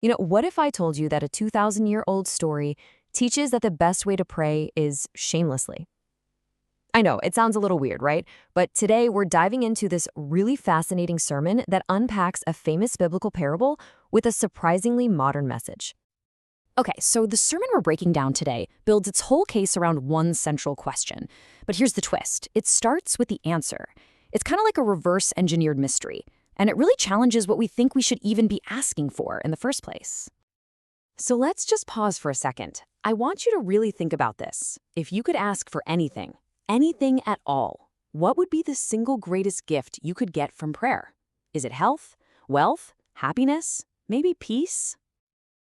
What if I told you that a 2,000-year-old story teaches that the best way to pray is shamelessly? I know, it sounds a little weird, right? But today we're diving into this really fascinating sermon that unpacks a famous biblical parable with a surprisingly modern message. Okay, so the sermon we're breaking down today builds its whole case around one central question. But here's the twist. It starts with the answer. It's kind of like a reverse-engineered mystery, and it really challenges what we think we should even be asking for in the first place. So let's just pause for a second. I want you to really think about this. If you could ask for anything, anything at all, what would be the single greatest gift you could get from prayer? Is it health, wealth, happiness, maybe peace?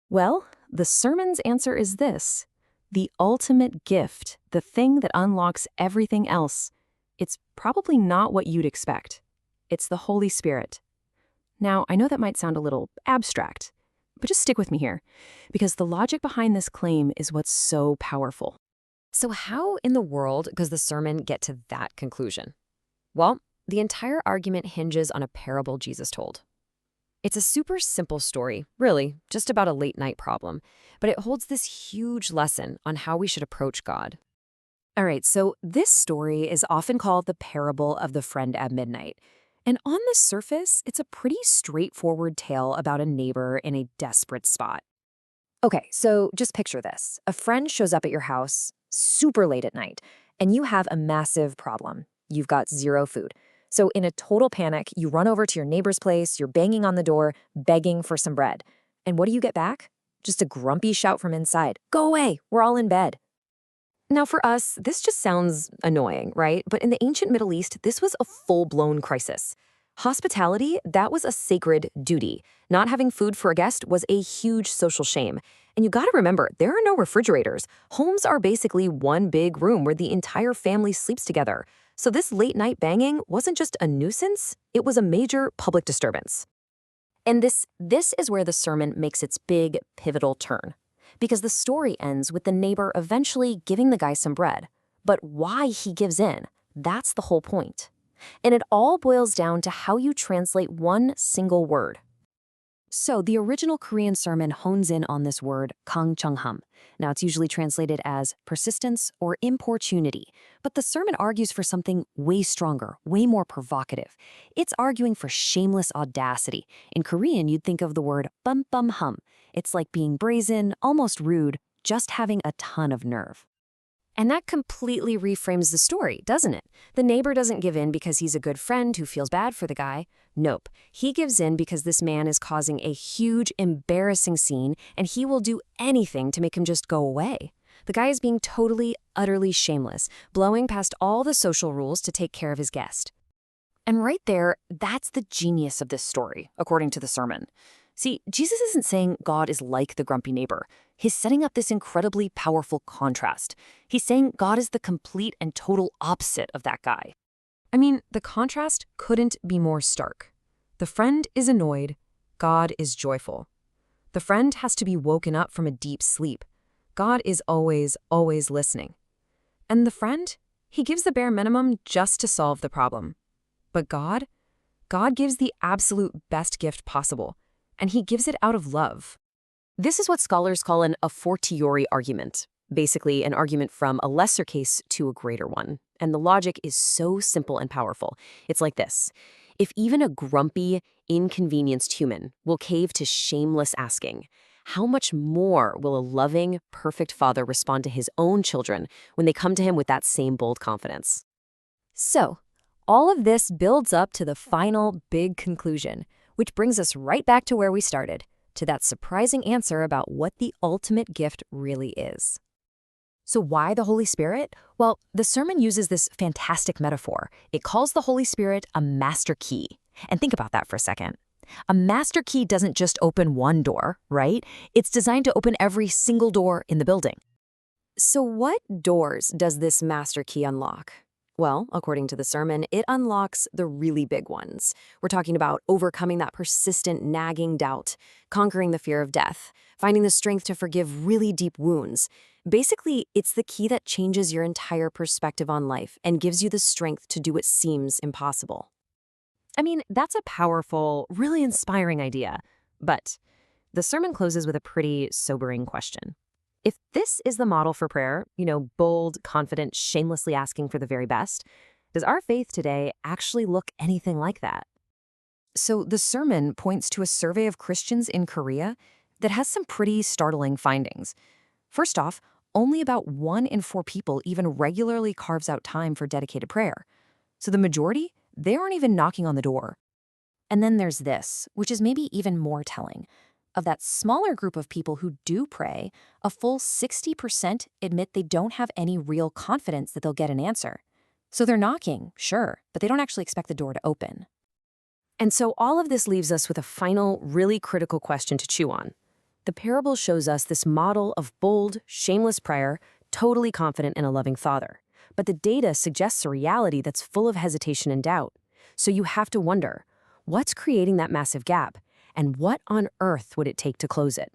Well, the sermon's answer is this: the ultimate gift, the thing that unlocks everything else. It's probably not what you'd expect. It's the Holy Spirit. Now, I know that might sound a little abstract, but just stick with me here, because the logic behind this claim is what's so powerful. So how in the world does the sermon get to that conclusion? Well, the entire argument hinges on a parable Jesus told. It's a super simple story, really, just about a late-night problem, but it holds this huge lesson on how we should approach God. All right, so this story is often called the parable of the friend at midnight. And on the surface, it's a pretty straightforward tale about a neighbor in a desperate spot. Okay, so just picture this. A friend shows up at your house super late at night, and you have a massive problem. You've got zero food. So in a total panic, you run over to your neighbor's place, you're banging on the door, begging for some bread. And what do you get back? Just a grumpy shout from inside. Go away, we're all in bed. Now for us, this just sounds annoying, right? But in the ancient Middle East, this was a full-blown crisis. Hospitality, that was a sacred duty. Not having food for a guest was a huge social shame. And you gotta remember, there are no refrigerators. Homes are basically one big room where the entire family sleeps together. So this late-night banging wasn't just a nuisance, it was a major public disturbance. And this is where the sermon makes its big, pivotal turn. Because the story ends with the neighbor eventually giving the guy some bread. But why he gives in, that's the whole point. And it all boils down to how you translate one single word. So the original Korean sermon hones in on this word, kangcheongham. Now it's usually translated as persistence or importunity, but the sermon argues for something way stronger, way more provocative. It's arguing for shameless audacity. In Korean, you'd think of the word bum. It's like being brazen, almost rude, just having a ton of nerve. And that completely reframes the story, doesn't it? The neighbor doesn't give in because he's a good friend who feels bad for the guy. Nope. He gives in because this man is causing a huge, embarrassing scene, and he will do anything to make him just go away. The guy is being totally, utterly shameless, blowing past all the social rules to take care of his guest. And right there, that's the genius of this story, according to the sermon. See, Jesus isn't saying God is like the grumpy neighbor. He's setting up this incredibly powerful contrast. He's saying God is the complete and total opposite of that guy. I mean, the contrast couldn't be more stark. The friend is annoyed. God is joyful. The friend has to be woken up from a deep sleep. God is always, always listening. And the friend, he gives the bare minimum just to solve the problem. But God gives the absolute best gift possible. And he gives it out of love. This is what scholars call an a fortiori argument, basically an argument from a lesser case to a greater one. And the logic is so simple and powerful. It's like this. If even a grumpy, inconvenienced human will cave to shameless asking, how much more will a loving, perfect father respond to his own children when they come to him with that same bold confidence? So, all of this builds up to the final big conclusion, which brings us right back to where we started, to that surprising answer about what the ultimate gift really is. So why the Holy Spirit? Well, the sermon uses this fantastic metaphor. It calls the Holy Spirit a master key. And think about that for a second. A master key doesn't just open one door, right? It's designed to open every single door in the building. So what doors does this master key unlock? Well, according to the sermon, it unlocks the really big ones. We're talking about overcoming that persistent, nagging doubt, conquering the fear of death, finding the strength to forgive really deep wounds. Basically, it's the key that changes your entire perspective on life and gives you the strength to do what seems impossible. I mean, that's a powerful, really inspiring idea. But The sermon closes with a pretty sobering question. If this is the model for prayer, bold, confident, shamelessly asking for the very best, does our faith today actually look anything like that? So the sermon points to a survey of Christians in Korea that has some pretty startling findings. First off, only about 1 in 4 people even regularly carves out time for dedicated prayer. So the majority, they aren't even knocking on the door. And then there's this, which is maybe even more telling. Of that smaller group of people who do pray, a full 60% admit they don't have any real confidence that they'll get an answer. So they're knocking, sure, but they don't actually expect the door to open. And so all of this leaves us with a final, really critical question to chew on. The parable shows us this model of bold, shameless prayer, totally confident in a loving Father. But the data suggests a reality that's full of hesitation and doubt. So you have to wonder, what's creating that massive gap? And what on earth would it take to close it?